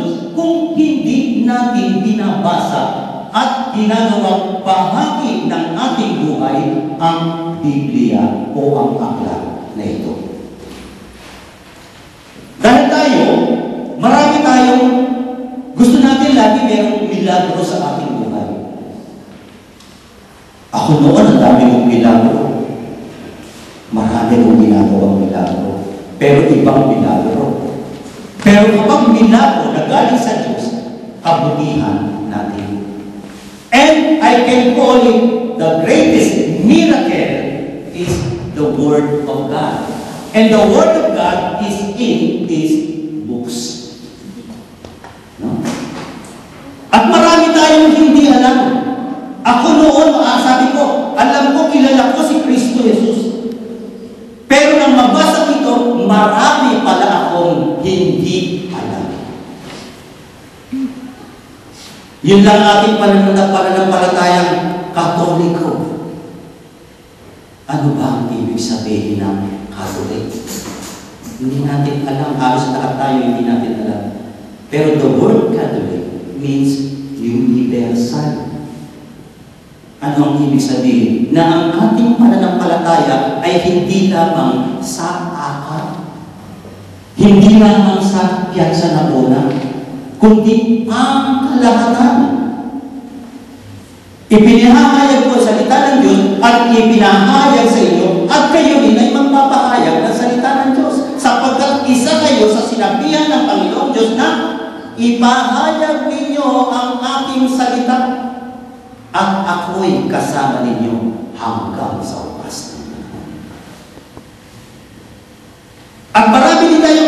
Diyos kung hindi natin binabasa at ginagawang bahagi ng ating buhay ang Biblia o ang aklat na ito. Dahil tayo, marami tayong gusto natin lagi mayroong milagro sa ating buhay. Ako noon, ang dami kong milagro. Marami kong ginagawang milagro. Pero ibang milagro. Pero kapag milagro na galing sa Diyos, kabutihan natin. And I can call it the greatest miracle is the Word of God. And the Word of God is in these books. No? At marami tayong hindi alam. Ako noon, sabi ko, alam ko, kilala ko si Kristo Jesus. Pero nang mabasa ito, marami pala akong hindi alam. Yun lang ating pananampalatayang Katoliko. Ano ba ang ibig sabihin ng Catholic? Hindi natin alam. Halos lahat tayo hindi natin alam. Pero the word Catholic means universal. Ano ang ibig sabihin? Na ang ating pananampalataya ay hindi lamang sa akal, hindi lamang sa piyansa na una, kundi ang kalahatan. Ipinahayag ko sa salita ng Diyos at ipinahayag sa inyo at kayo din ay magpapahayag ng salita ng Diyos sapagkat isa kayo sa sinabihan ng Panginoong Diyos na ipahayag ninyo ang aking salita at ako'y kasama ninyo hanggang sa wakas. At marami din tayo